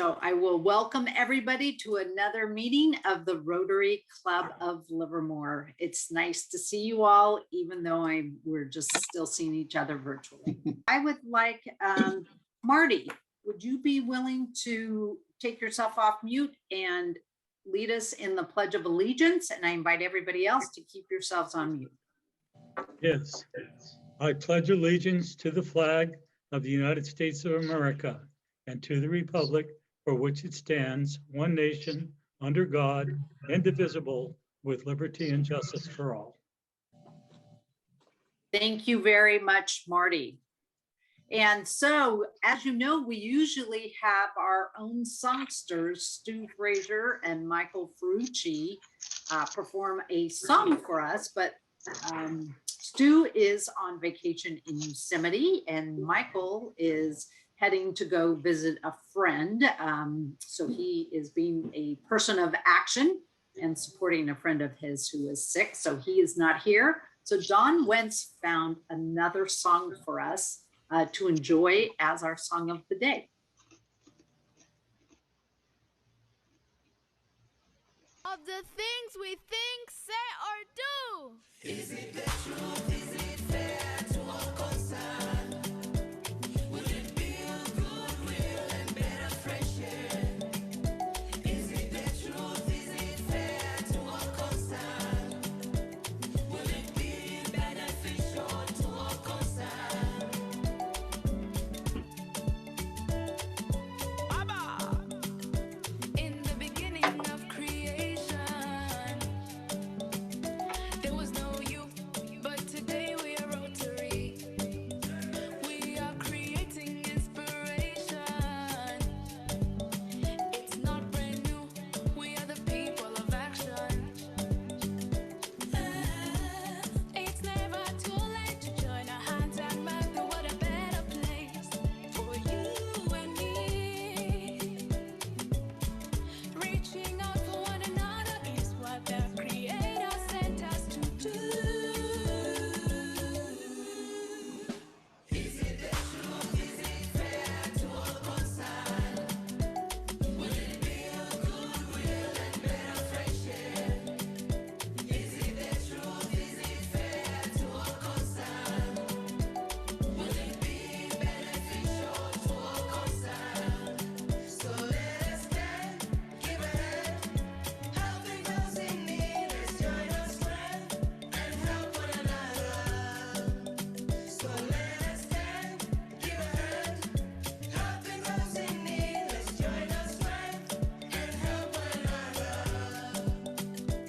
So I will welcome everybody to another meeting of the Rotary Club of Livermore. It's nice to see you all, even though we're just still seeing each other virtually. I would like, Marty, would you be willing to take yourself off mute and lead us in the Pledge of Allegiance? And I invite everybody else to keep yourselves on mute. Yes, I pledge allegiance to the flag of the United States of America and to the republic for which it stands, one nation, under God, indivisible, with liberty and justice for all. Thank you very much, Marty. And so, as you know, we usually have our own songsters, Stu Fraser and Michael Ferrucci, perform a song for us, but Stu is on vacation in Yosemite and Michael is heading to go visit a friend. So he is being a person of action and supporting a friend of his who is sick. So he is not here. So Don Wentz found another song for us to enjoy as our song of the day. Of the things we think, say, or do. Is it the truth? Is it fair to all concerned? Will it build goodwill and better friendship? Is it the truth? Is it fair to all concerned? Will it be beneficial to all concerned? Baba! In the beginning of creation, there was no you, but today we are Rotary. We are creating inspiration. It's not brand new, we are the people of action. It's never too late to join our hands and make the world a better place for you and me. Reaching out for one another is what the Creator sent us to do. Is it the truth? Is it fair to all concerned? Will it build goodwill and better friendship? Is it the truth? Is it fair to all concerned? Will it be beneficial to all concerned? So let us stand, give a hand, helping those in need. Let's join our strength and help one another. So let us stand, give a hand, helping those in need. Let's join our strength and help one another.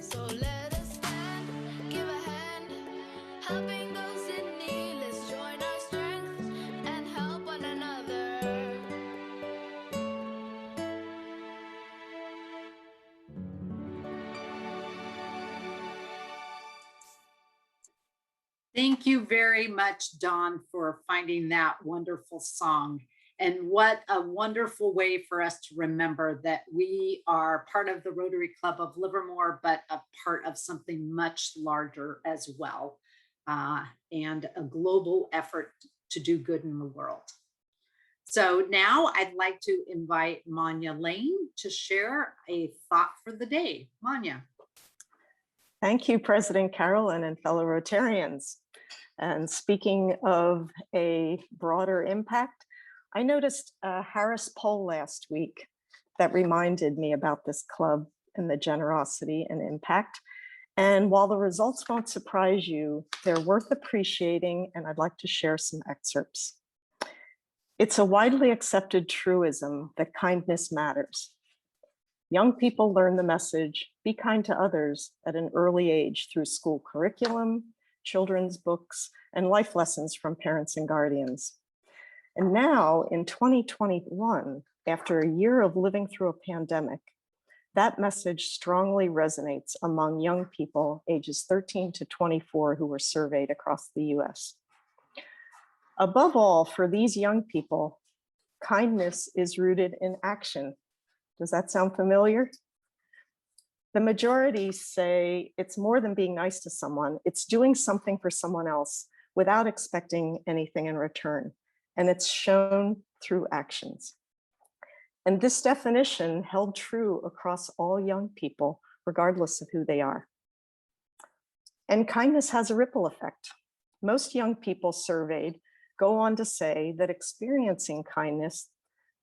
So let us stand, give a hand, helping those in need. Let's join our strength and help one another. Thank you very much, Don, for finding that wonderful song. And what a wonderful way for us to remember that we are part of the Rotary Club of Livermore, but a part of something much larger as well, and a global effort to do good in the world. So now I'd like to invite Manya Lane to share a thought for the day. Manya. Thank you, President Carolyn and fellow Rotarians. And speaking of a broader impact, I noticed a Harris poll last week that reminded me about this club and the generosity and impact. And while the results won't surprise you, they're worth appreciating, and I'd like to share some excerpts. It's a widely accepted truism that kindness matters. Young people learn the message, be kind to others, at an early age through school curriculum, children's books, and life lessons from parents and guardians. And now in 2021, after a year of living through a pandemic, that message strongly resonates among young people ages 13 to 24 who were surveyed across the US. Above all, for these young people, kindness is rooted in action. Does that sound familiar? The majority say it's more than being nice to someone, it's doing something for someone else without expecting anything in return. And it's shown through actions. And this definition held true across all young people, regardless of who they are. And kindness has a ripple effect. Most young people surveyed go on to say that experiencing kindness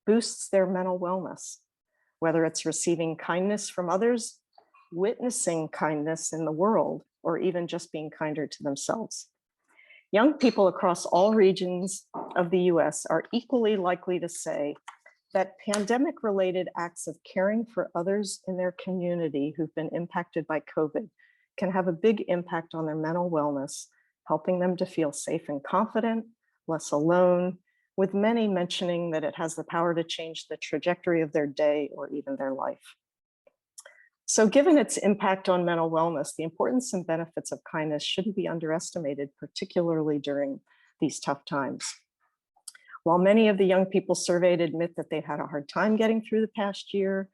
boosts their mental wellness, whether it's receiving kindness from others, witnessing kindness in the world, or even just being kinder to themselves. Young people across all regions of the US are equally likely to say that pandemic-related acts of caring for others in their community who've been impacted by COVID can have a big impact on their mental wellness, helping them to feel safe and confident, less alone, with many mentioning that it has the power to change the trajectory of their day or even their life. So given its impact on mental wellness, the importance and benefits of kindness shouldn't be underestimated, particularly during these tough times. While many of the young people surveyed admit that they've had a hard time getting through the past year,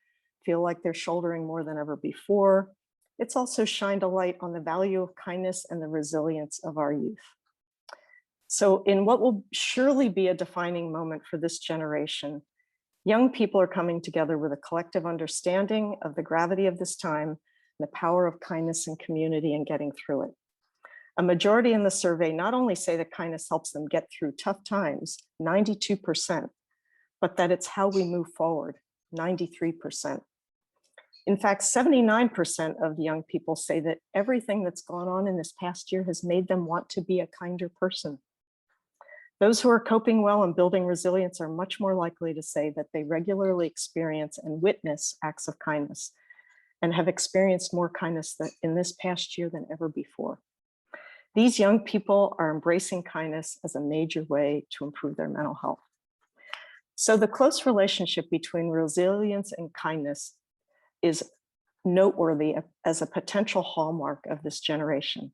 feel like they're shouldering more than ever before, it's also shined a light on the value of kindness and the resilience of our youth. So in what will surely be a defining moment for this generation, young people are coming together with a collective understanding of the gravity of this time and the power of kindness and community in getting through it. A majority in the survey not only say that kindness helps them get through tough times, 92%, but that it's how we move forward, 93%. In fact, 79% of the young people say that everything that's gone on in this past year has made them want to be a kinder person. Those who are coping well and building resilience are much more likely to say that they regularly experience and witness acts of kindness and have experienced more kindness in this past year than ever before. These young people are embracing kindness as a major way to improve their mental health. So the close relationship between resilience and kindness is noteworthy as a potential hallmark of this generation.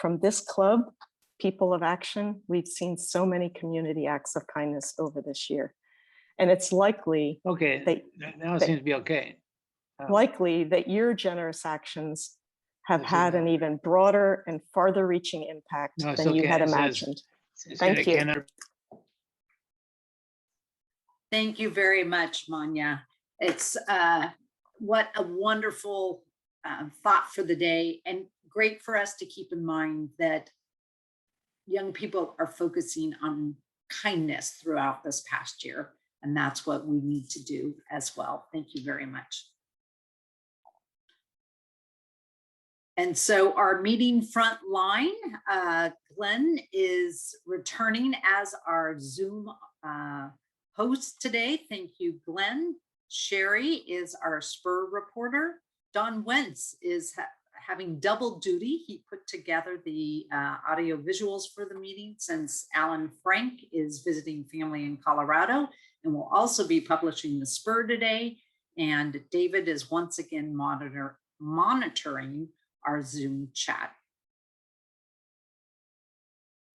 From this club, People of Action, we've seen so many community acts of kindness over this year. And it's likely Okay, now it seems to be okay. likely that your generous actions have That's had it. an even broader and farther reaching impact No, it's than you okay. had It says- imagined. it Thank said you. I cannot- Thank you very much, Manya. It's what a wonderful thought for the day, and great for us to keep in mind that young people are focusing on kindness throughout this past year, and that's what we need to do as well. Thank you very much. And so our meeting front line, Glenn is returning as our Zoom host today. Thank you, Glenn. Sherry is our Spur reporter. Don Wentz is having double duty. He put together the audio visuals for the meeting since Alan Frank is visiting family in Colorado and will also be publishing the Spur today. And David is once again monitoring our Zoom chat.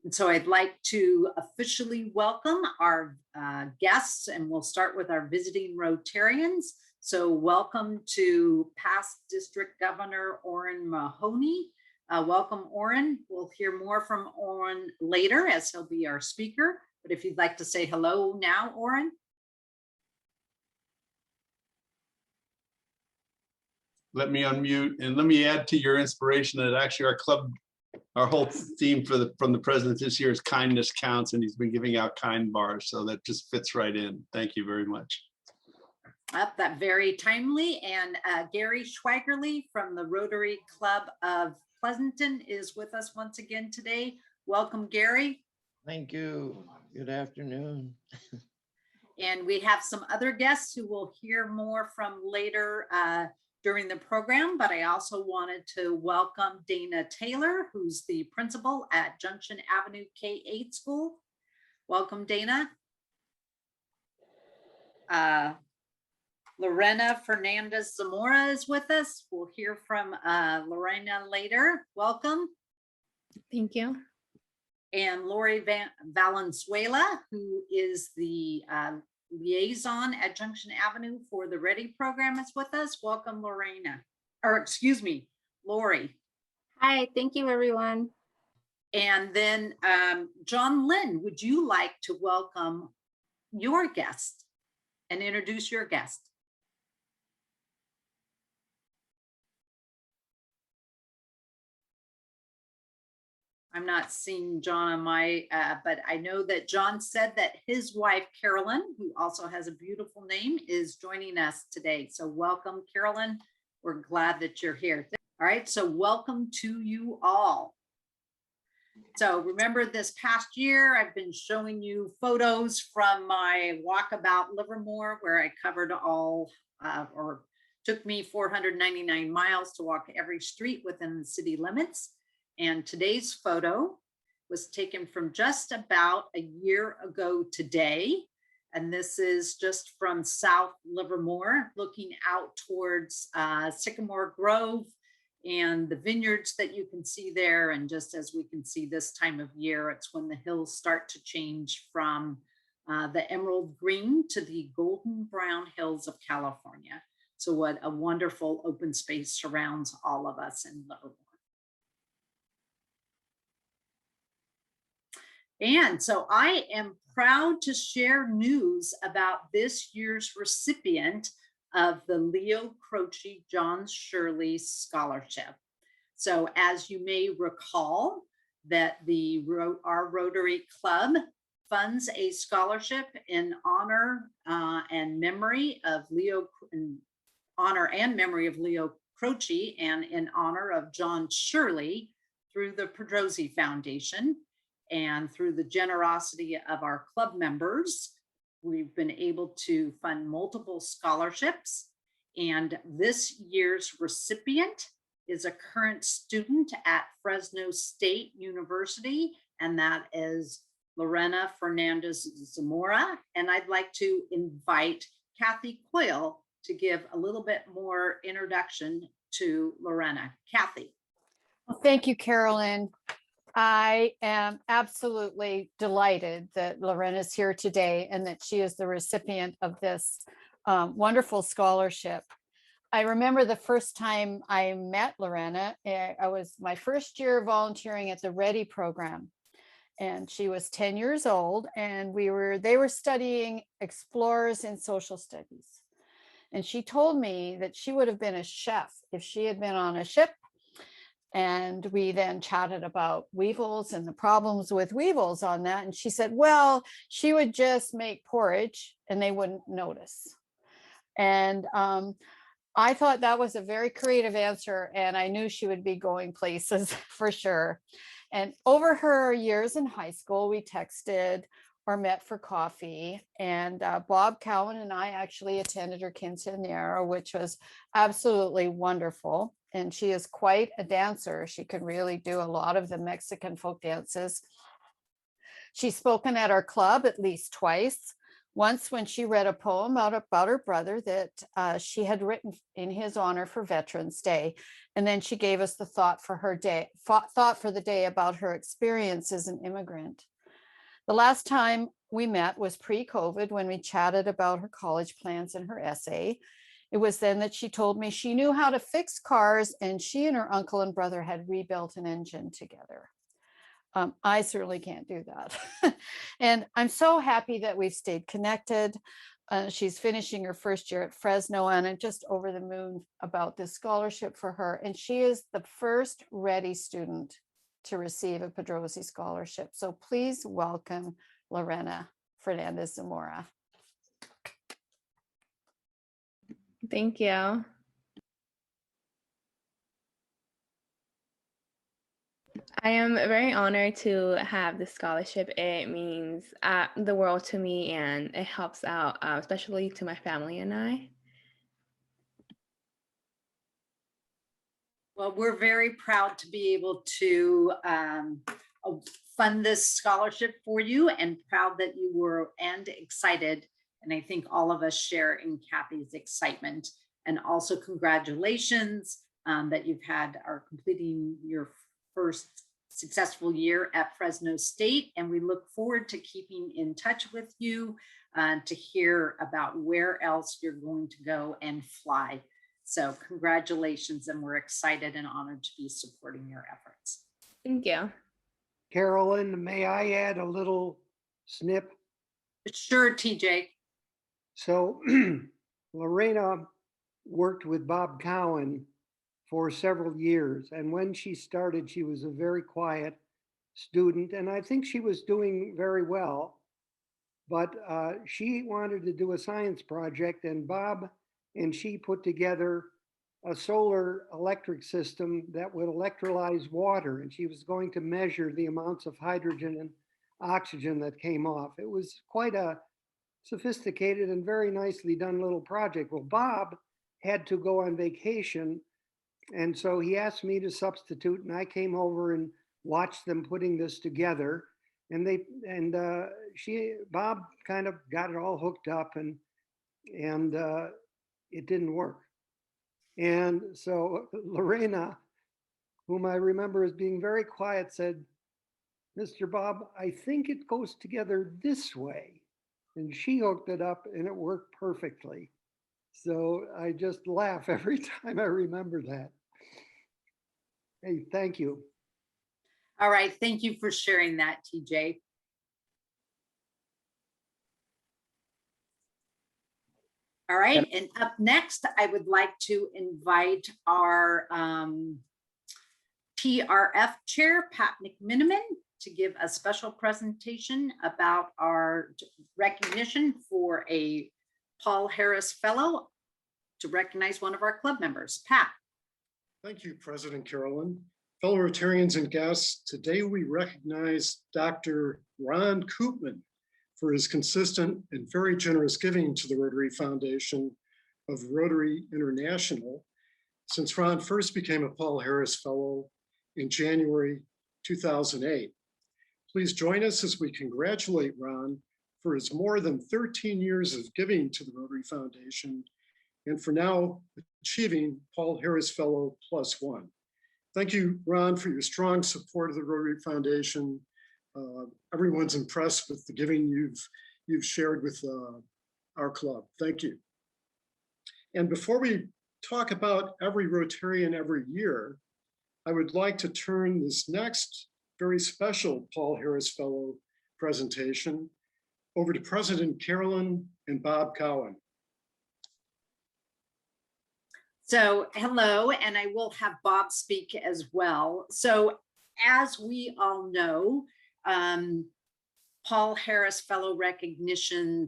And so I'd like to officially welcome our guests, and we'll start with our visiting Rotarians. So welcome to past District Governor Orrin Mahoney. Welcome, Orrin. We'll hear more from Orrin later as he'll be our speaker. But if you'd like to say hello now, Orrin. Let me unmute and let me add to your inspiration that actually our club, our whole theme from the president this year is kindness counts, and he's been giving out kind bars. So that just fits right in. Thank you very much. That very timely. And Gary Schweigerly from the Rotary Club of Pleasanton is with us once again today. Welcome, Gary. Thank you. Good afternoon. And we have some other guests who we'll hear more from later during the program, but I also wanted to welcome Dana Taylor, who's the principal at Junction Avenue K-8 School. Welcome, Dana. Lorena Fernandez Zamora is with us. We'll hear from Lorena later. Welcome. Thank you. And Lori Valenzuela, who is the liaison at Junction Avenue for the Ready program, is with us. Welcome, Lorena, or excuse me, Lori. Hi, thank you, everyone. And then John Lynn, would you like to welcome your guest and introduce your guest. I'm not seeing John on my, but I know that John said that his wife, Carolyn, who also has a beautiful name, is joining us today. So welcome, Carolyn. We're glad that you're here. All right, so welcome to you all. So remember this past year, I've been showing you photos from my walkabout Livermore, where I covered all, or took me 499 miles to walk every street within the city limits. And today's photo was taken from just about a year ago today. And this is just from South Livermore, looking out towards Sycamore Grove and the vineyards that you can see there. And just as we can see this time of year, it's when the hills start to change from the emerald green to the golden brown hills of California. So what a wonderful open space surrounds all of us in Livermore. And so I am proud to share news about this year's recipient of the Leo Croce John Shirley Scholarship. So as you may recall, that our Rotary Club funds a scholarship in honor and memory of Leo Croce and in honor of John Shirley through the Pedrosi Foundation. And through the generosity of our club members, we've been able to fund multiple scholarships. And this year's recipient is a current student at Fresno State University, and that is Lorena Fernandez Zamora. And I'd like to invite Kathy Coyle to give a little bit more introduction to Lorena. Kathy. Well, thank you, Carolyn. I am absolutely delighted that Lorena is here today and that she is the recipient of this wonderful scholarship. I remember the first time I met Lorena, I was my first year volunteering at the Ready program, and she was 10 years old, and they were studying explorers in social studies. And she told me that she would have been a chef if she had been on a ship. And we then chatted about weevils and the problems with weevils on that. And she said, well, she would just make porridge and they wouldn't notice. And I thought that was a very creative answer. And I knew she would be going places for sure. And over her years in high school, we texted or met for coffee. And Bob Cowan and I actually attended her quinceañera, which was absolutely wonderful. And she is quite a dancer. She can really do a lot of the Mexican folk dances. She's spoken at our club at least twice. Once when she read a poem about her brother that she had written in his honor for Veterans Day. And then she gave us the thought for the day about her experience as an immigrant. The last time we met was pre-COVID when we chatted about her college plans and her essay. It was then that she told me she knew how to fix cars and she and her uncle and brother had rebuilt an engine together. I certainly can't do that. And I'm so happy that we've stayed connected. She's finishing her first year at Fresno, and I'm just over the moon about this scholarship for her. And she is the first Ready student to receive a Pedrosi scholarship. So please welcome Lorena Fernandez Zamora. Thank you. I am very honored to have this scholarship. It means the world to me, and it helps out, especially to my family and I. Well, we're very proud to be able to fund this scholarship for you, and proud that you were, and excited. And I think all of us share in Kathy's excitement. And also congratulations that you've are completing your first successful year at Fresno State. And we look forward to keeping in touch with you to hear about where else you're going to go and fly. So congratulations, and we're excited and honored to be supporting your efforts. Thank you. Carolyn, may I add a little snip? Sure, TJ. So Lorena worked with Bob Cowan for several years. And when she started, she was a very quiet student. And I think she was doing very well. But she wanted to do a science project, and Bob and she put together a solar electric system that would electrolyze water. And she was going to measure the amounts of hydrogen and oxygen that came off. It was quite a sophisticated and very nicely done little project. Well, Bob had to go on vacation, and so he asked me to substitute, and I came over and watched them putting this together. And Bob kind of got it all hooked up, and it didn't work. And so Lorena, whom I remember as being very quiet, said, "Mr. Bob, I think it goes together this way." And she hooked it up and it worked perfectly. So I just laugh every time I remember that. Hey, thank you. All right, thank you for sharing that, TJ. All right, and up next, I would like to invite our PRF Chair, Pat McMiniman, to give a special presentation about our recognition for a Paul Harris Fellow to recognize one of our club members. Pat. Thank you, President Carolyn. Fellow Rotarians and guests, today we recognize Dr. Ron Koopman for his consistent and very generous giving to the Rotary Foundation of Rotary International since Ron first became a Paul Harris Fellow in January 2008. Please join us as we congratulate Ron for his more than 13 years of giving to the Rotary Foundation and for now achieving Paul Harris Fellow +1. Thank you, Ron, for your strong support of the Rotary Foundation. Everyone's impressed with the giving you've shared with our club. Thank you. And before we talk about every Rotarian every year, I would like to turn this next very special Paul Harris Fellow presentation over to President Carolyn and Bob Cowan. So hello, and I will have Bob speak as well. So as we all know, Paul Harris Fellow recognition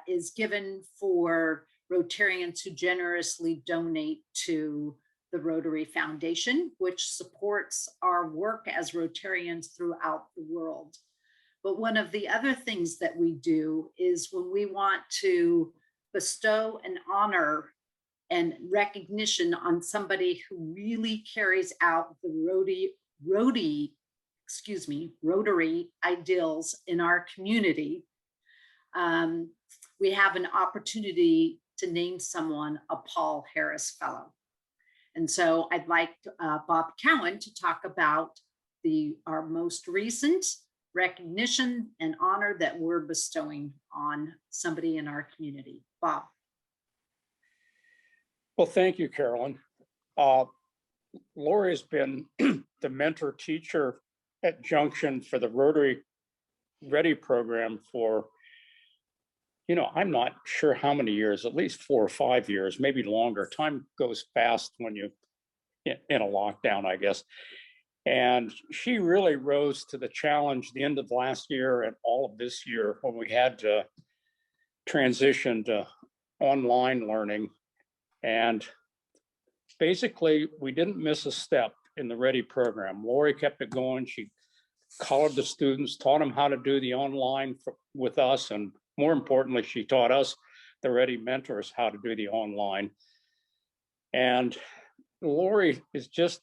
is given for Rotarians who generously donate to the Rotary Foundation, which supports our work as Rotarians throughout the world. But one of the other things that we do is when we want to bestow an honor and recognition on somebody who really carries out the Rotary ideals in our community, we have an opportunity to name someone a Paul Harris Fellow. And so I'd like Bob Cowan to talk about our most recent recognition and honor that we're bestowing on somebody in our community. Bob. Well, thank you, Carolyn. Lori's been the mentor teacher at Junction for the Rotary Ready program for, I'm not sure how many years, at least 4 or 5 years, maybe longer. Time goes fast when you're in a lockdown, I guess. And she really rose to the challenge the end of last year and all of this year when we had to transition to online learning. And basically, we didn't miss a step in the Ready program. Lori kept it going. She collared the students, taught them how to do the online with us. And more importantly, she taught us, the Ready mentors, how to do the online. And Lori is just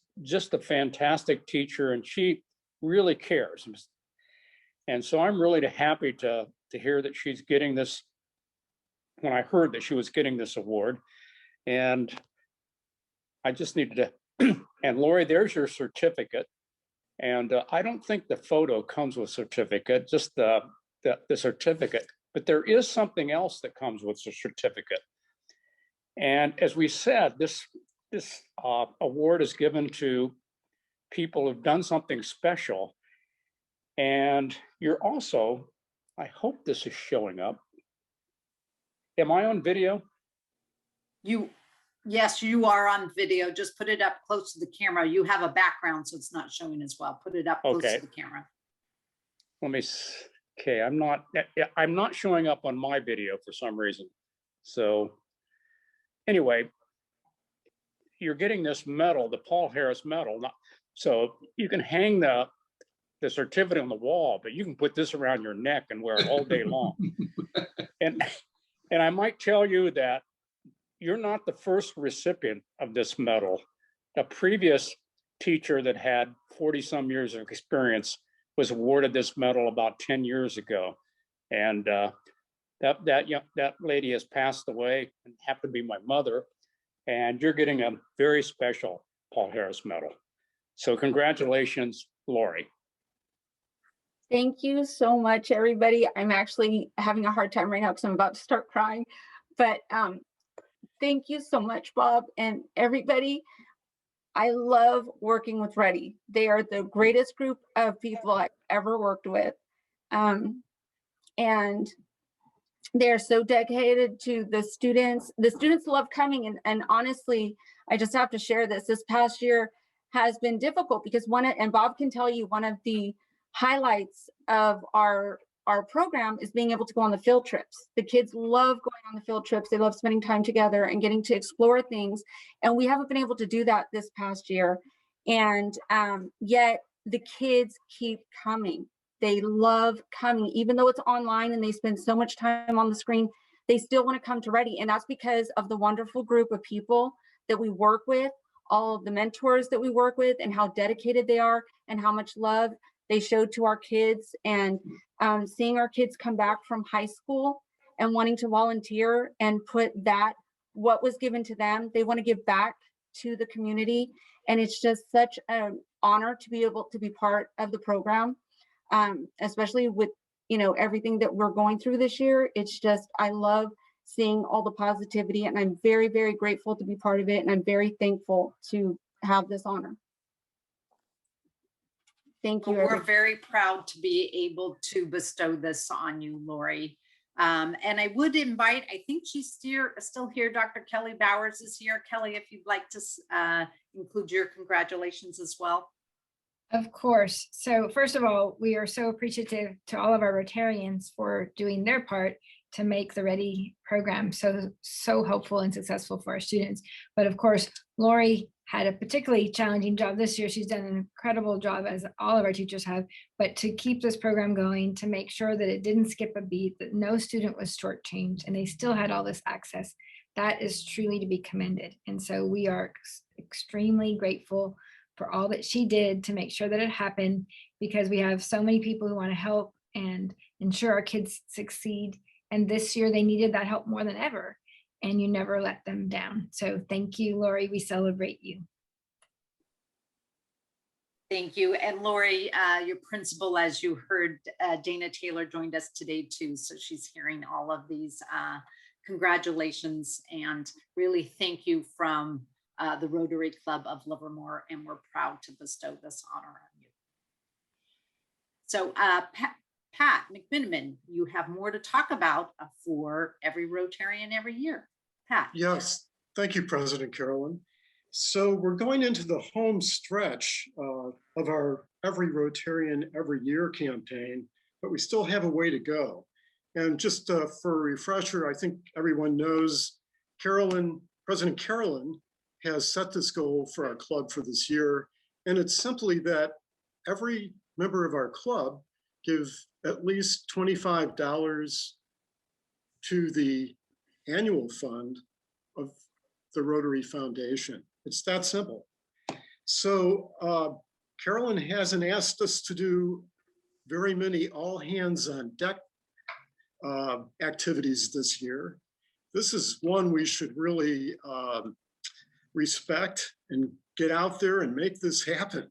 a fantastic teacher, and she really cares. And so I'm really happy to hear that she's getting this, when I heard that she was getting this award. And I just needed to, and Lori, there's your certificate. And I don't think the photo comes with certificate, just the certificate, but there is something else that comes with the certificate. And as we said, this award is given to people who've done something special. And you're also, I hope this is showing up. Am I on video? Yes, you are on video. Just put it up close to the camera. You have a background, so it's not showing as well. Put it up close Okay. to the camera. Let me, okay, I'm not showing up on my video for some reason. So anyway, you're getting this medal, the Paul Harris medal. So you can hang the certificate on the wall, but you can put this around your neck and wear it all day long. And I might tell you that you're not the first recipient of this medal. A previous teacher that had 40 some years of experience was awarded this medal about 10 years ago. And that lady has passed away and happened to be my mother. And you're getting a very special Paul Harris medal. So congratulations, Lori. Thank you so much, everybody. I'm actually having a hard time right now because I'm about to start crying. But thank you so much, Bob, and everybody. I love working with Ready. They are the greatest group of people I've ever worked with. And they're so dedicated to the students. The students love coming, and honestly, I just have to share this. This past year has been difficult because and Bob can tell you, one of the highlights of our program is being able to go on the field trips. The kids love going on the field trips. They love spending time together and getting to explore things. And we haven't been able to do that this past year. And yet the kids keep coming. They love coming, even though it's online and they spend so much time on the screen, they still want to come to Ready. And that's because of the wonderful group of people that we work with, all of the mentors that we work with, and how dedicated they are and how much love they show to our kids. And seeing our kids come back from high school and wanting to volunteer and put that, what was given to them, they want to give back to the community. And it's just such an honor to be able to be part of the program, especially with, everything that we're going through this year. It's just, I love seeing all the positivity, and I'm very, very grateful to be part of it. And I'm very thankful to have this honor. Thank you. We're very proud to be able to bestow this on you, Lori. And I would invite, I think she's still here, Dr. Kelly Bowers is here. Kelly, if you'd like to include your congratulations as well. Of course. So first of all, we are so appreciative to all of our Rotarians for doing their part to make the Ready program so helpful and successful for our students. But of course, Lori had a particularly challenging job this year. She's done an incredible job, as all of our teachers have, but to keep this program going, to make sure that it didn't skip a beat, that no student was shortchanged, and they still had all this access, that is truly to be commended. And so we are extremely grateful for all that she did to make sure that it happened, because we have so many people who want to help and ensure our kids succeed. And this year they needed that help more than ever, and you never let them down. So thank you, Lori. We celebrate you. Thank you. And Lori, your principal, as you heard, Dana Taylor joined us today too. So she's hearing all of these congratulations, and really thank you from the Rotary Club of Livermore, and we're proud to bestow this honor on you. So Pat McMiniman, you have more to talk about for every Rotarian every year. Pat. Yes, thank you, President Carolyn. So we're going into the home stretch of our Every Rotarian Every Year campaign, but we still have a way to go. And just for a refresher, I think everyone knows President Carolyn has set this goal for our club for this year. And it's simply that every member of our club give at least $25 to the annual fund of the Rotary Foundation. It's that simple. So Carolyn hasn't asked us to do very many all hands on deck activities this year. This is one we should really respect and get out there and make this happen.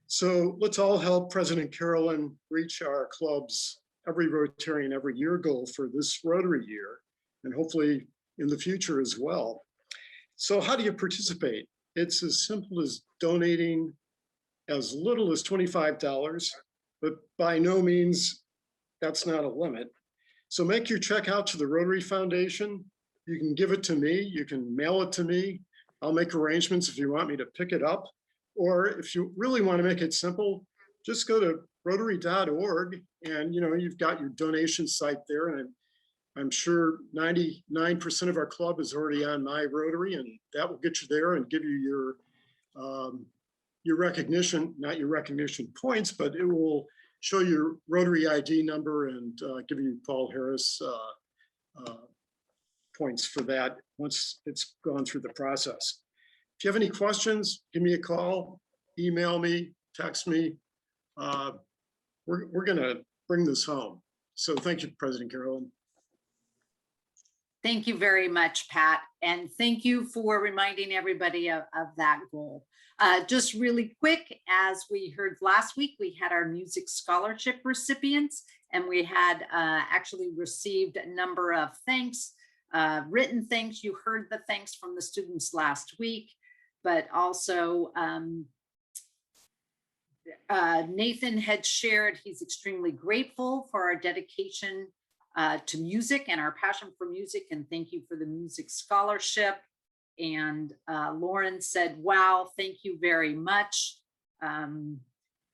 So let's all help President Carolyn reach our club's Every Rotarian Every Year goal for this Rotary year, and hopefully in the future as well. So how do you participate? It's as simple as donating as little as $25, but by no means that's not a limit. So make your check out to the Rotary Foundation. You can give it to me. You can mail it to me. I'll make arrangements if you want me to pick it up. Or if you really want to make it simple, just go to rotary.org and you've got your donation site there. And I'm sure 99% of our club is already on My Rotary, and that will get you there and give you your recognition, not your recognition points, but it will show your Rotary ID number and give you Paul Harris points for that once it's gone through the process. If you have any questions, give me a call, email me, text me. We're gonna bring this home. So thank you, President Carolyn. Thank you very much, Pat. And thank you for reminding everybody of that goal. Just really quick, as we heard last week, we had our music scholarship recipients, and we had actually received a number of thanks, written thanks. You heard the thanks from the students last week, but also Nathan had shared he's extremely grateful for our dedication to music and our passion for music, and thank you for the music scholarship. And Lauren said, wow, thank you very much.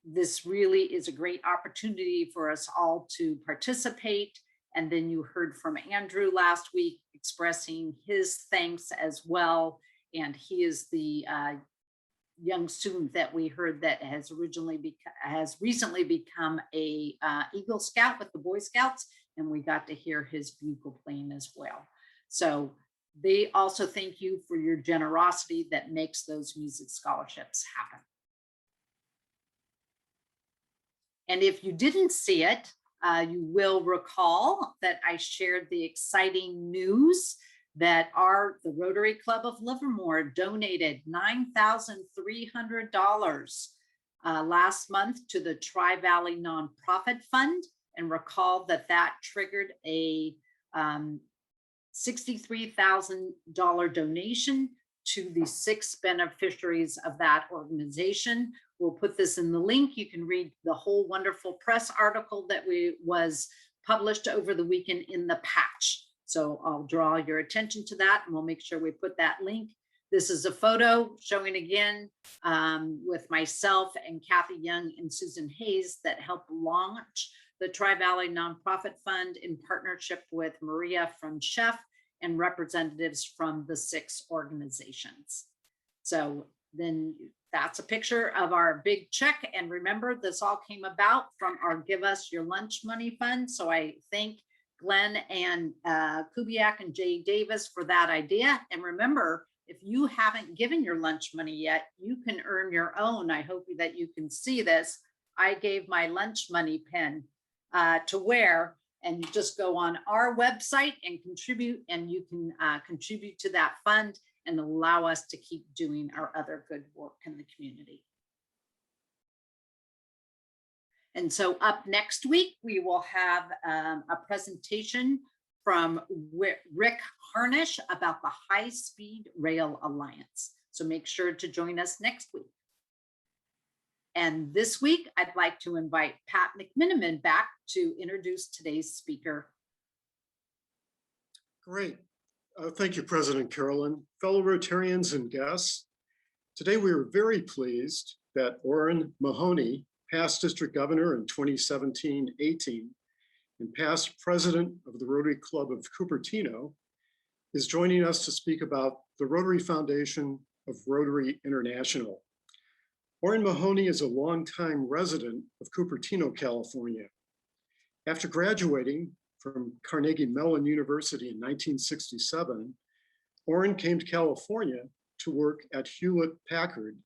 This really is a great opportunity for us all to participate. And then you heard from Andrew last week expressing his thanks as well. And he is the young student that we heard that has recently become a Eagle Scout with the Boy Scouts, and we got to hear his bugle playing as well. So they also thank you for your generosity that makes those music scholarships happen. And if you didn't see it, you will recall that I shared the exciting news that the Rotary Club of Livermore donated $9,300 last month to the Tri-Valley Nonprofit Fund, and recall that that triggered a $63,000 donation to the 6 beneficiaries of that organization. We'll put this in the link. You can read the whole wonderful press article that was published over the weekend in the Patch. So I'll draw your attention to that, and we'll make sure we put that link. This is a photo showing again with myself and Kathy Young and Susan Hayes that helped launch the Tri-Valley Nonprofit Fund in partnership with Maria from Chef and representatives from the 6 organizations. So then that's a picture of our big check. And remember, this all came about from our Give Us Your Lunch Money Fund. So I thank Glenn and Kubiak and Jay Davis for that idea. And remember, if you haven't given your lunch money yet, you can earn your own. I hope that you can see this. I gave my lunch money pin to wear, and you just go on our website and contribute, and you can contribute to that fund and allow us to keep doing our other good work in the community. And so up next week, we will have a presentation from Rick Harnish about the High Speed Rail Alliance. So make sure to join us next week. And this week, I'd like to invite Pat McMiniman back to introduce today's speaker. Great. Thank you, President Carolyn. Fellow Rotarians and guests, today we are very pleased that Orrin Mahoney, past district governor in 2017-18 and past president of the Rotary Club of Cupertino, is joining us to speak about the Rotary Foundation of Rotary International. Orrin Mahoney is a longtime resident of Cupertino, California. After graduating from Carnegie Mellon University in 1967, Orrin came to California to work at Hewlett-Packard,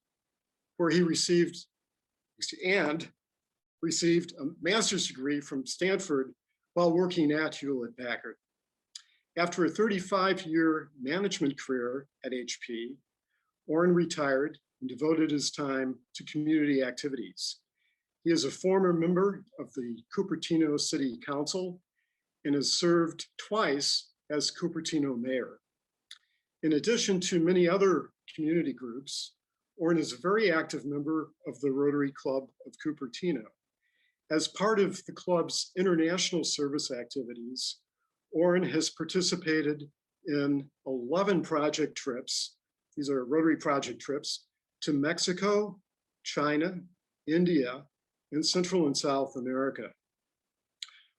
where he received a master's degree from Stanford while working at Hewlett-Packard. After a 35-year management career at HP, Orrin retired and devoted his time to community activities. He is a former member of the Cupertino City Council and has served twice as Cupertino mayor. In addition to many other community groups, Orrin is a very active member of the Rotary Club of Cupertino. As part of the club's international service activities, Oren has participated in 11 project trips. These are Rotary project trips to Mexico, China, India, and Central and South America.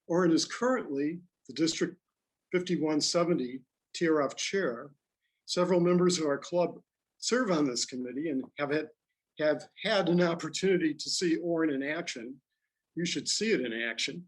Oren is currently the District 5170 TRF chair. Several members of our club serve on this committee and have had an opportunity to see Oren in action. You should see it in action.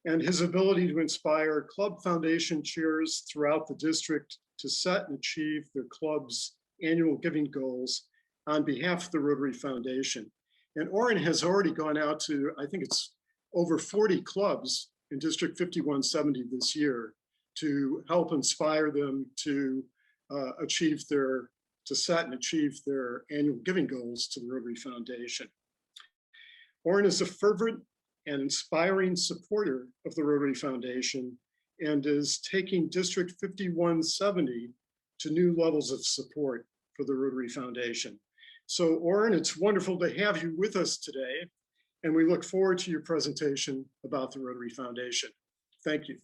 And his ability to inspire club foundation chairs throughout the district to set and achieve their club's annual giving goals on behalf of the Rotary Foundation. And Oren has already gone out to, I think it's over 40 clubs in District 5170 this year to help inspire them to set and achieve their annual giving goals to the Rotary Foundation. Oren is a fervent and inspiring supporter of the Rotary Foundation and is taking District 5170 to new levels of support for the Rotary Foundation. So Oren, it's wonderful to have you with us today, and we look forward to your presentation about the Rotary Foundation. Thank you.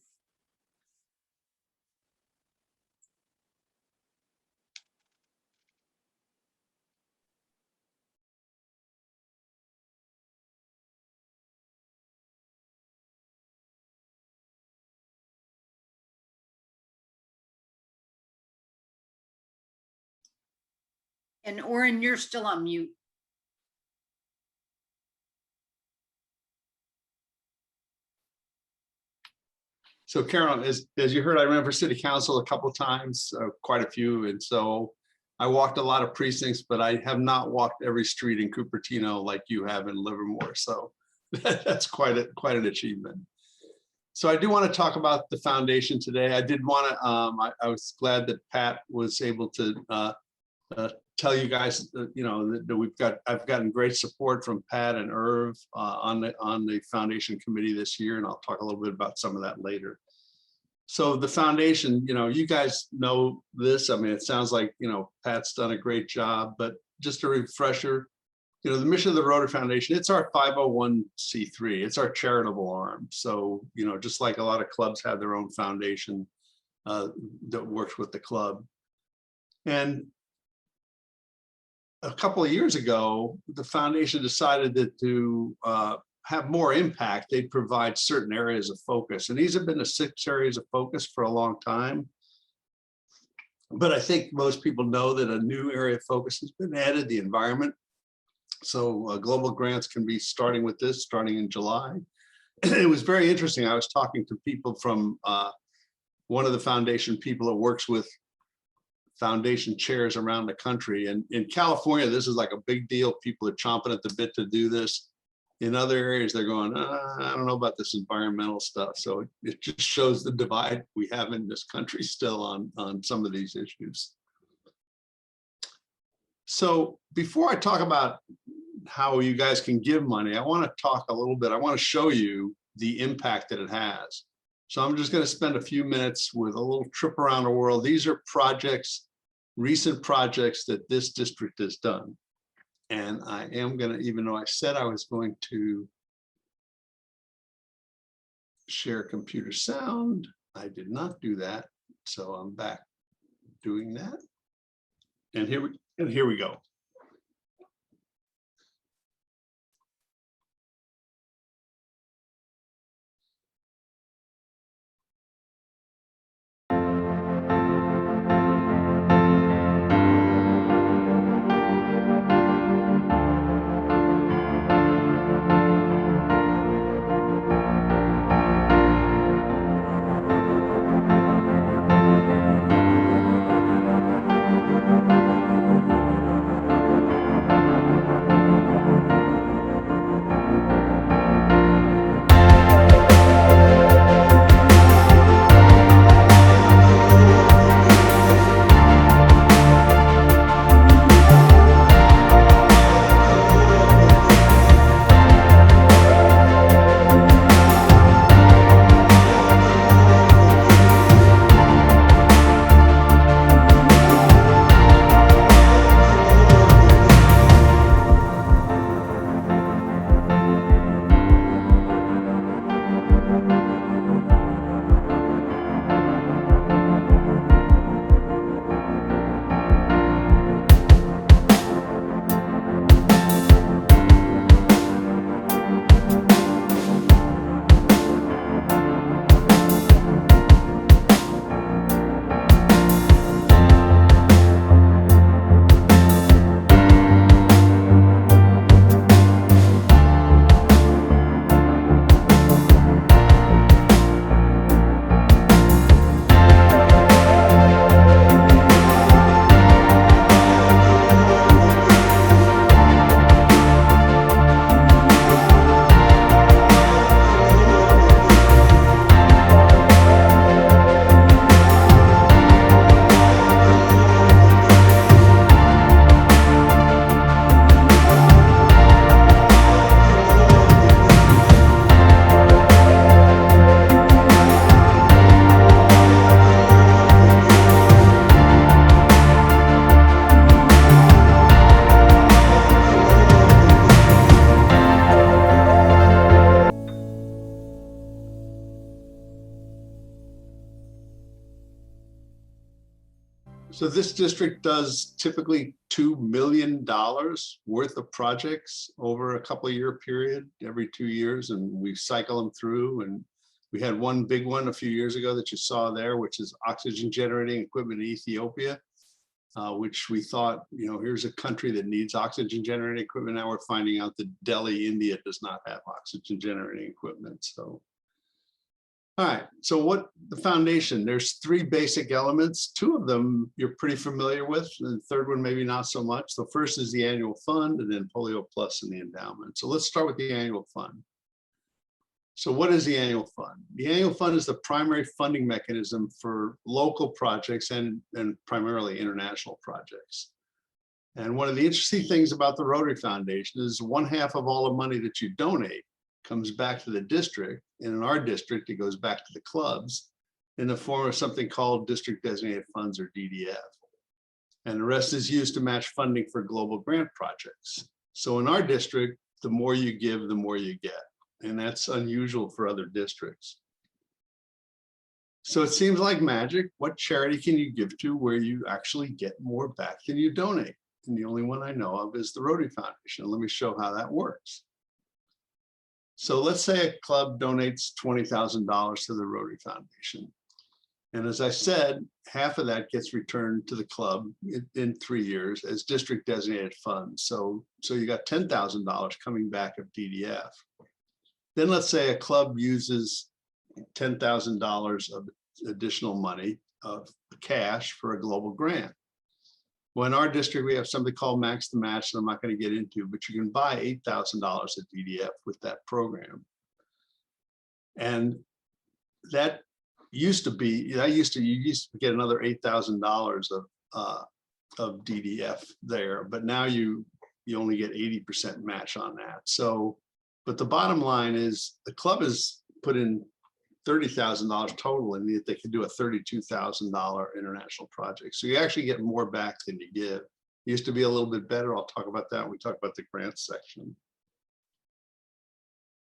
And Oren, you're still on mute. So Carolyn, as you heard, I ran for city council a couple of times, quite a few. And so I walked a lot of precincts, but I have not walked every street in Cupertino like you have in Livermore. So that's quite an achievement. So I do want to talk about the foundation today. I did want to, I was glad that Pat was able to tell you guys, that I've gotten great support from Pat and Irv on the foundation committee this year, and I'll talk a little bit about some of that later. So the foundation, you guys know this. I mean, it sounds like, Pat's done a great job, but just a refresher, the mission of the Rotary Foundation, it's our 501c3, it's our charitable arm. So, just like a lot of clubs have their own foundation that works with the club. And a couple of years ago, the foundation decided that to have more impact, they'd provide certain areas of focus. And these have been the 6 areas of focus for a long time. But I think most people know that a new area of focus has been added, the environment. So global grants can be starting with this, starting in July. It was very interesting. I was talking to people from one of the foundation people that works with foundation chairs around the country. And in California, this is like a big deal. People are chomping at the bit to do this. In other areas, they're going, I don't know about this environmental stuff. So it just shows the divide we have in this country still on some of these issues. So before I talk about how you guys can give money, I want to talk a little bit. I want to show you the impact that it has. So I'm just going to spend a few minutes with a little trip around the world. These are projects, recent projects that this district has done. And I am going to, even though I said I was going to share computer sound, I did not do that. So I'm back doing that. And here we go. So this district does typically $2 million worth of projects over a couple of year period, every 2 years, and we cycle them through. And we had one big one a few years ago that you saw there, which is oxygen generating equipment in Ethiopia, which we thought, you know, here's a country that needs oxygen generating equipment. Now we're finding out that Delhi, India does not have oxygen generating equipment. So all right, so what the foundation, there's 3 basic elements. 2 of them you're pretty familiar with, and the third one maybe not so much. The first is the annual fund, and then Polio Plus and the endowment. So let's start with the annual fund. So what is the annual fund? The annual fund is the primary funding mechanism for local projects and primarily international projects. And one of the interesting things about the Rotary Foundation is 1/2 of all the money that you donate comes back to the district, and in our district, it goes back to the clubs in the form of something called district designated funds, or DDF. And the rest is used to match funding for global grant projects. So in our district, the more you give, the more you get. And that's unusual for other districts. So it seems like magic. What charity can you give to where you actually get more back than you donate? And the only one I know of is the Rotary Foundation. Let me show how that works. So let's say a club donates $20,000 to the Rotary Foundation. And as I said, 1/2 of that gets returned to the club in 3 years as district designated funds. So you got $10,000 coming back of DDF. Then let's say a club uses $10,000 of additional money of cash for a global grant. Well, in our district, we have something called Max the Match that I'm not going to get into, but you can buy $8,000 at DDF with that program. And that used to be, you used to get another $8,000 of DDF there, but now you only get 80% match on that. So, but the bottom line is the club has put in $30,000 total, and they can do a $32,000 international project. So you actually get more back than you give. It used to be a little bit better. I'll talk about that when we talk about the grants section.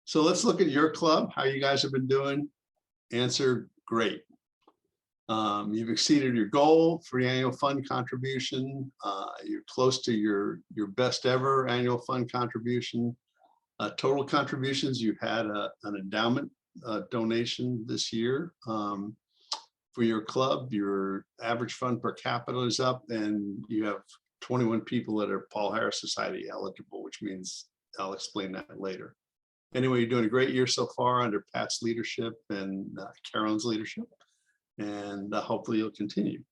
So let's look at your club, how you guys have been doing. Answer, great. You've exceeded your goal for the annual fund contribution. You're close to your best ever annual fund contribution. Total contributions, you've had an endowment donation this year. For your club, your average fund per capita is up, and you have 21 people that are Paul Harris Society eligible, which means I'll explain that later. Anyway, you're doing a great year so far under Pat's leadership and Carolyn's leadership, and hopefully you'll continue.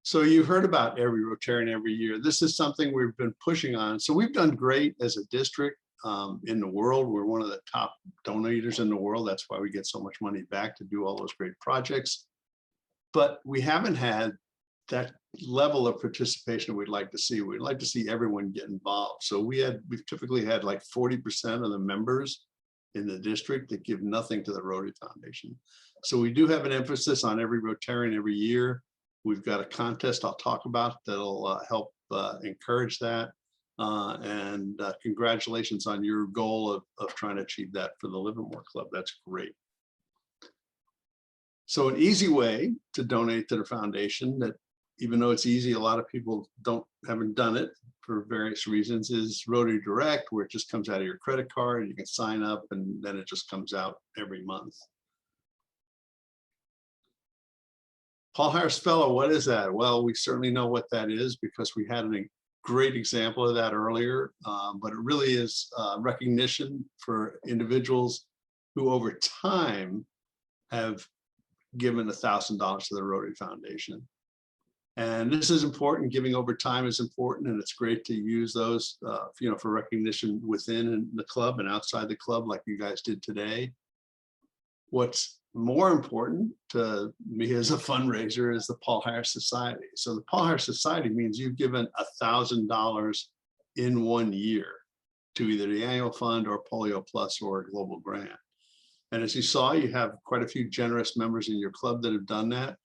So you heard about every Rotarian every year. This is something we've been pushing on. So we've done great as a district in the world. We're one of the top donators in the world. That's why we get so much money back to do all those great projects. But we haven't had that level of participation we'd like to see. We'd like to see everyone get involved. So we've typically had like 40% of the members in the district that give nothing to the Rotary Foundation. So we do have an emphasis on every Rotarian every year. We've got a contest I'll talk about that'll help encourage that. And congratulations on your goal of trying to achieve that for the Livermore Club. That's great. So an easy way to donate to the foundation, that even though it's easy, a lot of people haven't done it for various reasons, is Rotary Direct, where it just comes out of your credit card. You can sign up and then it just comes out every month. Paul Harris Fellow, what is that? Well, we certainly know what that is because we had a great example of that earlier, but it really is recognition for individuals who over time have given $1,000 to the Rotary Foundation. And this is important. Giving over time is important, and it's great to use those for recognition within the club and outside the club like you guys did today. What's more important to me as a fundraiser is the Paul Harris Society. So the Paul Harris Society means you've given $1,000 in 1 year to either the annual fund or Polio Plus or a global grant. And as you saw, you have quite a few generous members in your club that have done that.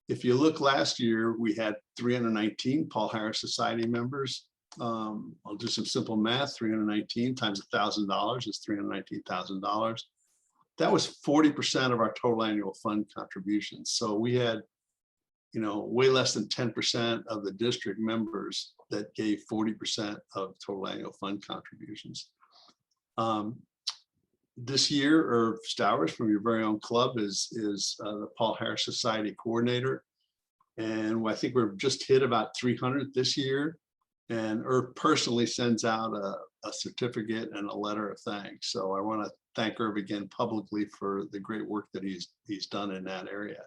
If you look last year, we had 319 Paul Harris Society members. I'll do some simple math. 319 times $1,000 is $319,000. That was 40% of our total annual fund contributions. So we had way less than 10% of the district members that gave 40% of total annual fund contributions. This year, Irv Stowers from your very own club is the Paul Harris Society coordinator. And I think we're just hit about 300 this year. And Irv personally sends out a certificate and a letter of thanks. So I want to thank Irv again publicly for the great work that he's done in that area.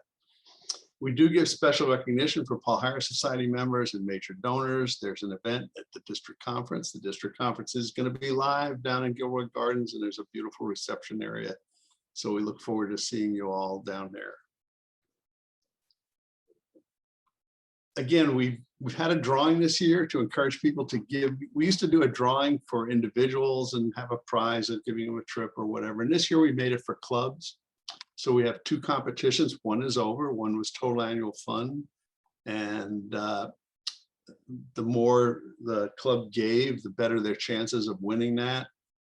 We do give special recognition for Paul Harris Society members and major donors. There's an event at the district conference. The district conference is going to be live down in Gilroy Gardens, and there's a beautiful reception area. So we look forward to seeing you all down there. Again, we've had a drawing this year to encourage people to give. We used to do a drawing for individuals and have a prize of giving them a trip or whatever. And this year we made it for clubs. So we have two competitions. One is over. One was total annual fund. And the more the club gave, the better their chances of winning that.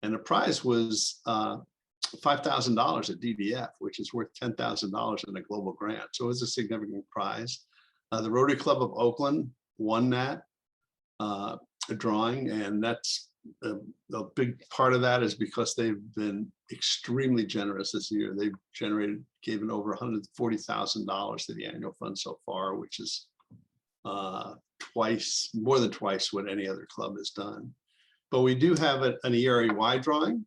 And the prize was $5,000 at DDF, which is worth $10,000 in a global grant. So it was a significant prize. The Rotary Club of Oakland won that drawing, and that's a big part of that is because they've been extremely generous this year. They've given over $140,000 to the annual fund so far, which is more than twice what any other club has done. But we do have an ERA-Y drawing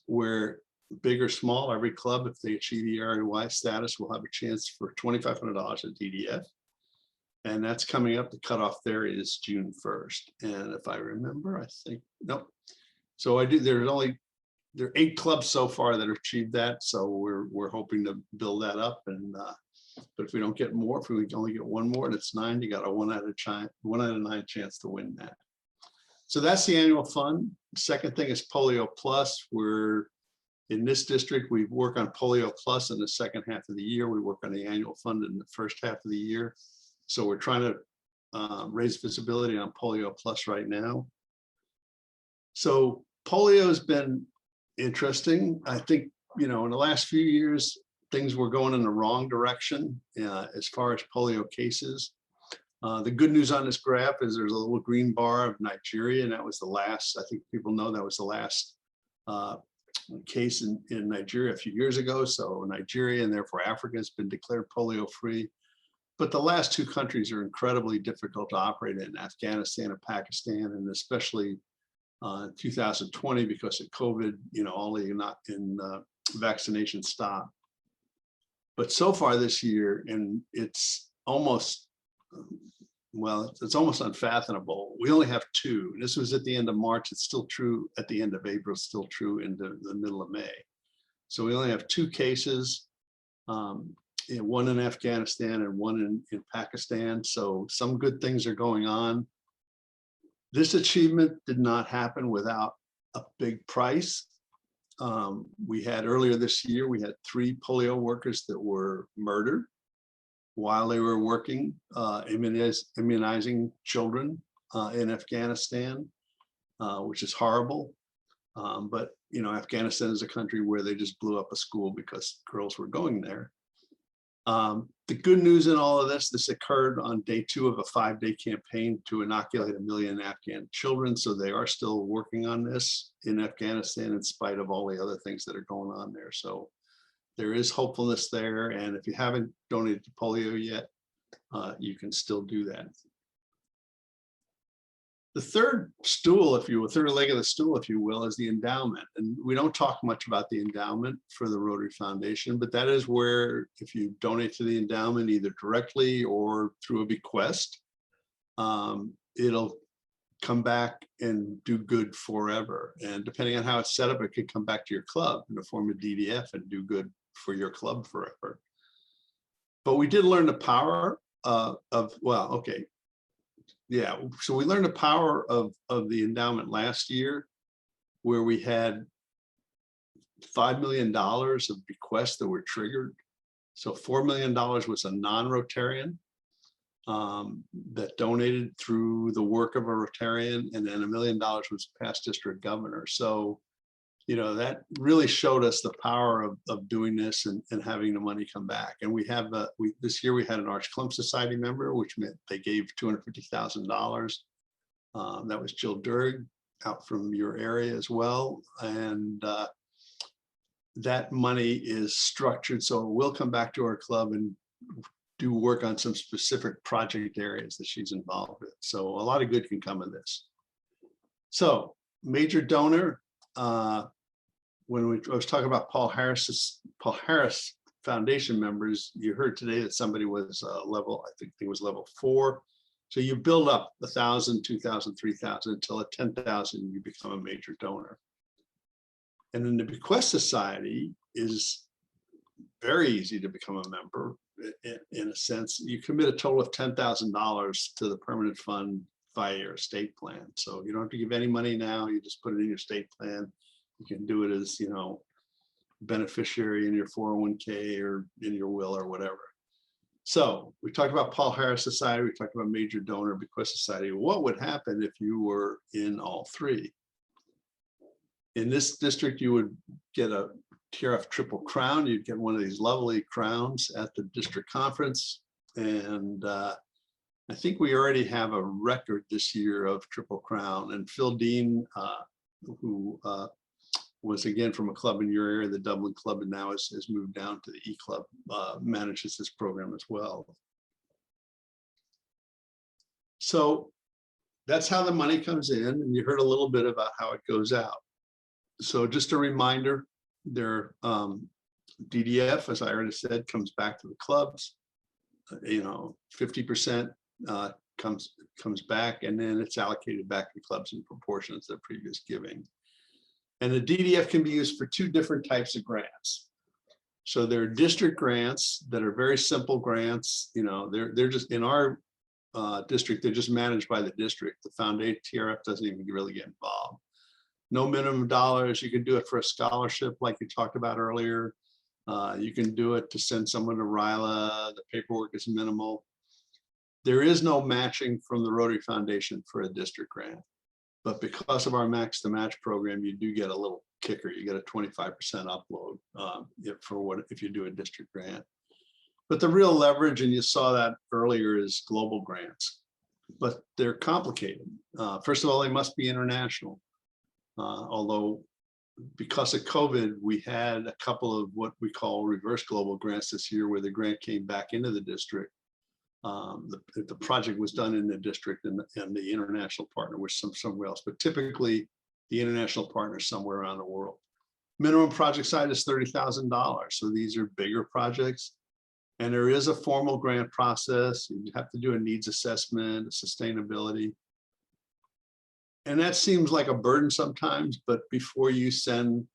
where big or small, every club, if they achieve ERA-Y status, will have a chance for $2,500 at DDF. And that's coming up. The cutoff there is June 1st. And if I remember, I think, nope. So there are 8 clubs so far that have achieved that. So we're hoping to build that up. And but if we don't get more, if we only get one more and it's 9, you got a 1 out of 9 chance to win that. So that's the annual fund. Second thing is Polio Plus. In this district, we work on Polio Plus in the second half of the year. We work on the annual fund in the first half of the year. So we're trying to raise visibility on Polio Plus right now. So polio has been interesting. I think, in the last few years, things were going in the wrong direction as far as polio cases. The good news on this graph is there's a little green bar of Nigeria, and that was the last, I think people know that was the last case in Nigeria a few years ago. So Nigeria and therefore Africa has been declared polio free. But the last 2 countries are incredibly difficult to operate in, Afghanistan and Pakistan, and especially 2020 because of COVID, all the vaccination stopped. But so far this year, and it's almost unfathomable. We only have 2. This was at the end of March. It's still true at the end of April, still true into the middle of May. So we only have 2 cases, one in Afghanistan and one in Pakistan. So some good things are going on. This achievement did not happen without a big price. We had earlier this year, we had 3 polio workers that were murdered while they were working, immunizing children in Afghanistan, which is horrible. But Afghanistan is a country where they just blew up a school because girls were going there. The good news in all of this occurred on day 2 of a 5-day campaign to inoculate 1 million Afghan children. So they are still working on this in Afghanistan in spite of all the other things that are going on there. So there is hopefulness there. And if you haven't donated to polio yet, you can still do that. The third stool, if you will, third leg of the stool, if you will, is the endowment. And we don't talk much about the endowment for the Rotary Foundation, but that is where if you donate to the endowment, either directly or through a bequest, it'll come back and do good forever. And depending on how it's set up, it could come back to your club in the form of DDF and do good for your club forever. But we did learn the power so we learned the power of the endowment last year, where we had $5 million of bequests that were triggered. So $4 million was a non-Rotarian that donated through the work of a Rotarian, and then $1 million was past district governor. So, you know, that really showed us the power of doing this and having the money come back. And we have this year we had an Arch Clump Society member, which meant they gave $250,000. That was Jill Durg out from your area as well. And that money is structured so it will come back to our club and do work on some specific project areas that she's involved with. So a lot of good can come of this. So major donor, when I was talking about Paul Harris Foundation members, you heard today that somebody was level, I think it was level 4. So you build up 1,000, 2,000, 3,000 until at 10,000 you become a major donor. And then the Bequest Society is very easy to become a member. In a sense, you commit a total of $10,000 to the permanent fund via your estate plan. So you don't have to give any money now. You just put it in your estate plan. You can do it as, you know, beneficiary in your 401k or in your will or whatever. So we talked about Paul Harris Society. We talked about major donor Bequest Society. What would happen if you were in all three? In this district, you would get a TRF Triple Crown. You'd get one of these lovely crowns at the district conference. And I think we already have a record this year of Triple Crown. And Phil Dean, who was again from a club in your area, the Dublin Club, and now has moved down to the E Club, manages this program as well. So that's how the money comes in. And you heard a little bit about how it goes out. So just a reminder, their DDF, as I already said, comes back to the clubs. You know, 50% comes back, and then it's allocated back to the clubs in proportion to their previous giving. And the DDF can be used for 2 different types of grants. So there are district grants that are very simple grants. You know, they're just in our district, they're just managed by the district. The foundation TRF doesn't even really get involved. No minimum dollars. You can do it for a scholarship like you talked about earlier. You can do it to send someone to RILA. The paperwork is minimal. There is no matching from the Rotary Foundation for a district grant. But because of our Max to Match program, you do get a little kicker. You get a 25% upload if you do a district grant. But the real leverage, and you saw that earlier, is global grants. But they're complicated. First of all, they must be international. Although because of COVID, we had a couple of what we call reverse global grants this year, where the grant came back into the district. The project was done in the district, and the international partner was somewhere else, but typically the international partner is somewhere around the world. Minimum project size is $30,000. So these are bigger projects, and there is a formal grant process. You have to do a needs assessment, a sustainability. And that seems like a burden sometimes, but before you send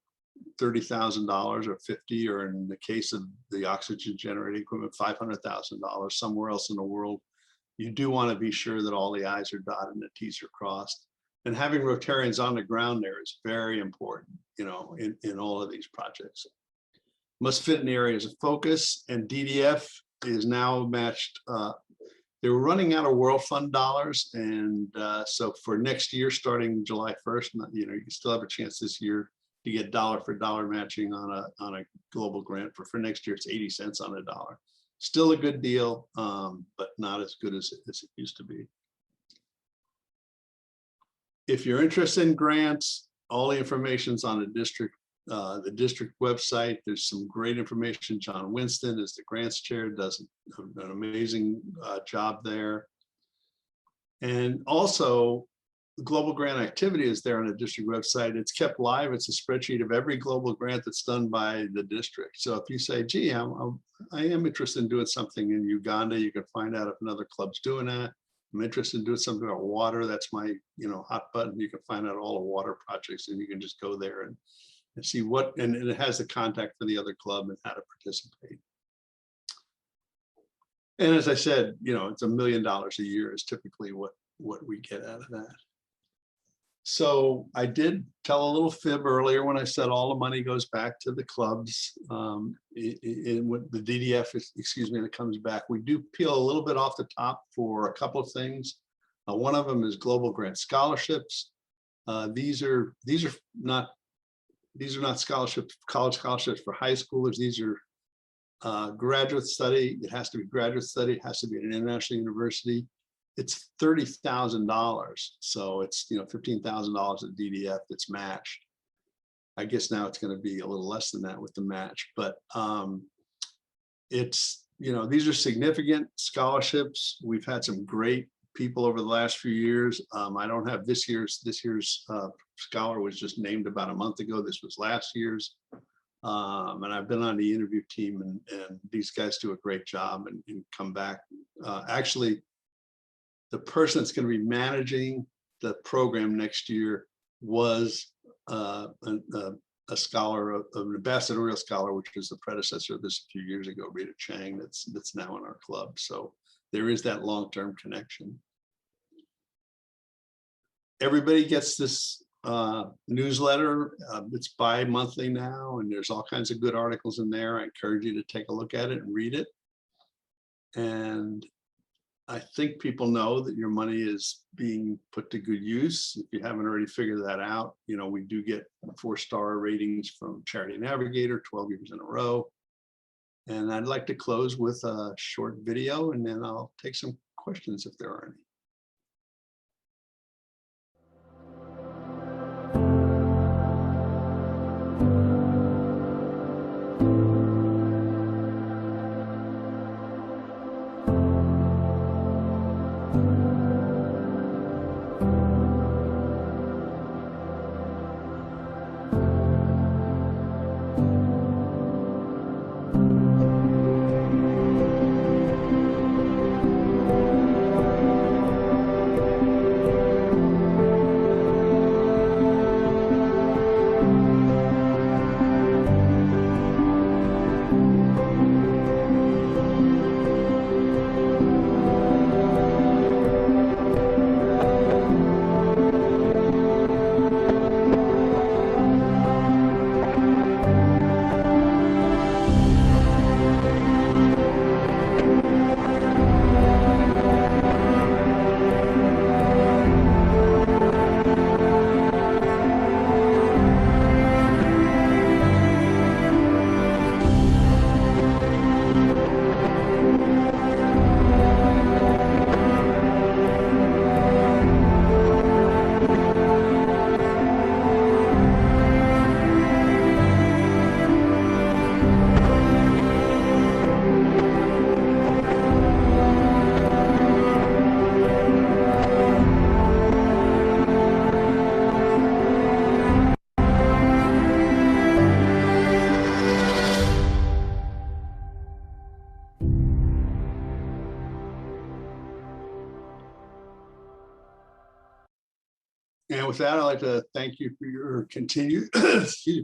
$30,000 or 50, or in the case of the oxygen generating equipment, $500,000 somewhere else in the world, you do want to be sure that all the I's are dotted and the T's are crossed. And having Rotarians on the ground there is very important, you know, in all of these projects. Must fit in areas of focus, and DDF is now matched. They were running out of World Fund dollars, and so for next year, starting July 1st, you know, you still have a chance this year to get dollar for dollar matching on a global grant. For next year, it's 80 cents on a dollar. Still a good deal, but not as good as it used to be. If you're interested in grants, all the information's on the district website. There's some great information. John Winston is the grants chair, does an amazing job there. And also, global grant activity is there on the district website. It's kept live. It's a spreadsheet of every global grant that's done by the district. So if you say, gee, I am interested in doing something in Uganda, you can find out if another club's doing that. I'm interested in doing something about water. That's my, you know, hot button. You can find out all the water projects, and you can just go there and see what, and it has the contact for the other club and how to participate. And as I said, you know, it's $1 million a year is typically what we get out of that. So I did tell a little fib earlier when I said all the money goes back to the clubs. In what the DDF, excuse me, that comes back. We do peel a little bit off the top for a couple of things. One of them is global grant scholarships. These are not these are not scholarships, college scholarships for high schoolers. These are graduate study. It has to be graduate study. It has to be at an international university. It's $30,000. So it's, you know, $15,000 at DDF that's matched. I guess now it's going to be a little less than that with the match, but it's, you know, these are significant scholarships. We've had some great people over the last few years. I don't have this year's scholar was just named about a month ago. This was last year's. And I've been on the interview team, and these guys do a great job and come back. Actually, the person that's going to be managing the program next year was a scholar, an ambassadorial scholar, which was the predecessor of this a few years ago, Rita Chang, that's now in our club. So there is that long-term connection. Everybody gets this newsletter. It's bi-monthly now, and there's all kinds of good articles in there. I encourage you to take a look at it and read it. And I think people know that your money is being put to good use. If you haven't already figured that out, you know, we do get 4-star ratings from Charity Navigator 12 years in a row. And I'd like to close with a short video, and then I'll take some questions if there are any. And with that, I'd like to thank you for your continued,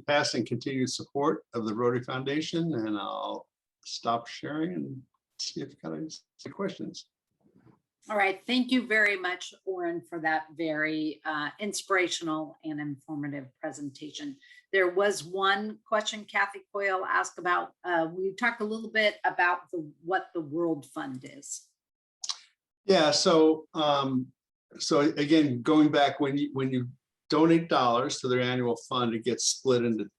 past and continued support of the Rotary Foundation. And I'll stop sharing and see if you've got any questions. All right, thank you very much, Oren, for that very inspirational and informative presentation. There was one question Kathy Coyle asked about. We talked a little bit about what the World Fund is. Yeah, so again, going back, when you donate dollars to their annual fund, it gets split into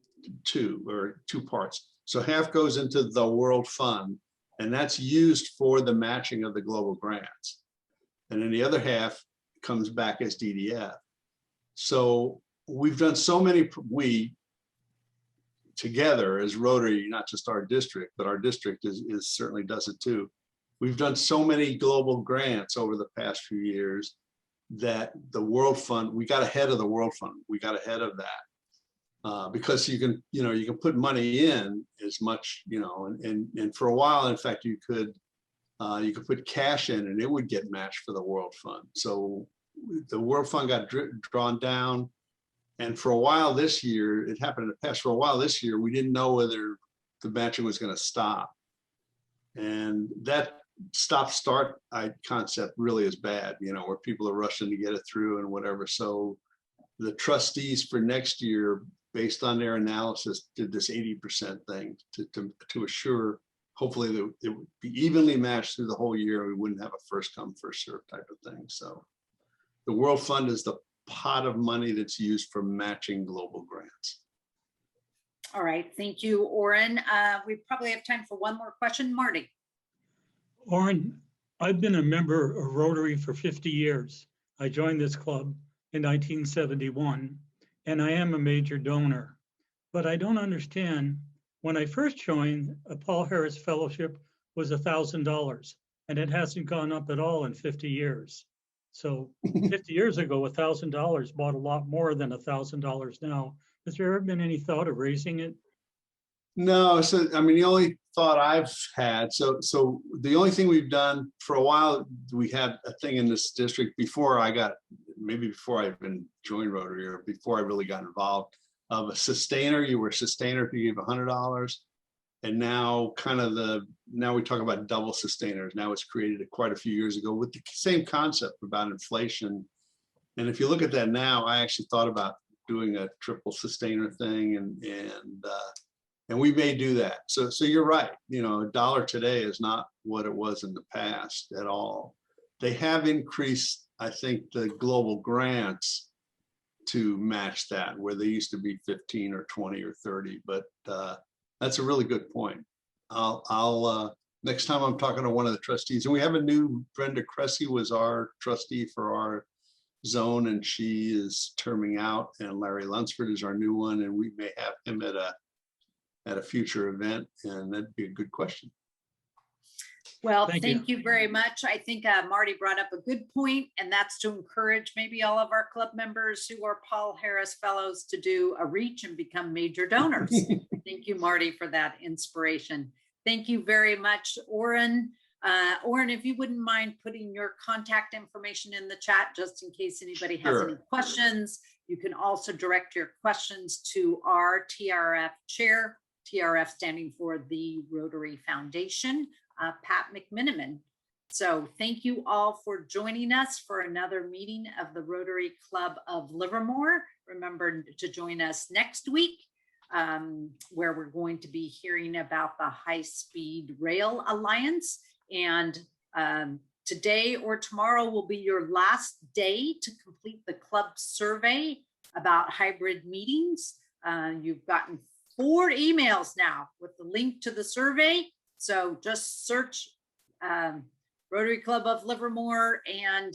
two parts. So half goes into the World Fund, and that's used for the matching of the global grants. And then the other half comes back as DDF. So we've done so many, we together as Rotary, not just our district, but our district is certainly does it too. We've done so many global grants over the past few years that the World Fund, we got ahead of the World Fund. We got ahead of that because you can put money in as much, and for a while, in fact, you could put cash in and it would get matched for the World Fund. So the World Fund got drawn down. And for a while this year, it happened in the past, for a while this year, we didn't know whether the matching was going to stop. And that stop-start concept really is bad, where people are rushing to get it through and whatever. So the trustees for next year, based on their analysis, did this 80% thing to assure, hopefully, that it would be evenly matched through the whole year. We wouldn't have a first come, first serve type of thing. So the World Fund is the pot of money that's used for matching global grants. All right, thank you, Oren. We probably have time for one more question. Marty? Oren, I've been a member of Rotary for 50 years. I joined this club in 1971, and I am a major donor. But I don't understand, when I first joined, a Paul Harris Fellowship was $1,000, and it hasn't gone up at all in 50 years. So 50 years ago, $1,000 bought a lot more than $1,000 now. Has there ever been any thought of raising it? No, so I mean, the only thought I've had, so the only thing we've done for a while, we had a thing in this district before I got, maybe before I even joined Rotary or before I really got involved, of a sustainer. You were a sustainer if you gave $100. And now now we talk about double sustainers. Now it's created quite a few years ago with the same concept about inflation. And if you look at that now, I actually thought about doing a triple sustainer thing, and we may do that. So you're right. You know, $1 today is not what it was in the past at all. They have increased, I think, the global grants to match that, where they used to be 15 or 20 or 30. But that's a really good point. I'll next time I'm talking to one of the trustees, and we have a new, Brenda Cressy was our trustee for our zone, and she is terming out, and Larry Lunsford is our new one, and we may have him at a future event, and that'd be a good question. Well, thank you very much. I think Marty brought up a good point, and that's to encourage maybe all of our club members who are Paul Harris Fellows to do a reach and become major donors. Thank you, Marty, for that inspiration. Thank you very much, Oren. Oren, if you wouldn't mind putting your contact information in the chat, just in case anybody has any questions. You can also direct your questions to our TRF chair, TRF standing for the Rotary Foundation, Pat McMiniman. So thank you all for joining us for another meeting of the Rotary Club of Livermore. Remember to join us next week, where we're going to be hearing about the High Speed Rail Alliance. And today or tomorrow will be your last day to complete the club survey about hybrid meetings. You've gotten 4 emails now with the link to the survey. So just search Rotary Club of Livermore and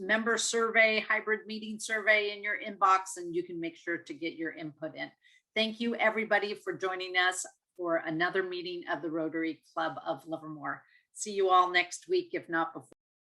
member survey, hybrid meeting survey in your inbox, and you can make sure to get your input in. Thank you, everybody, for joining us for another meeting of the Rotary Club of Livermore. See you all next week, if not before.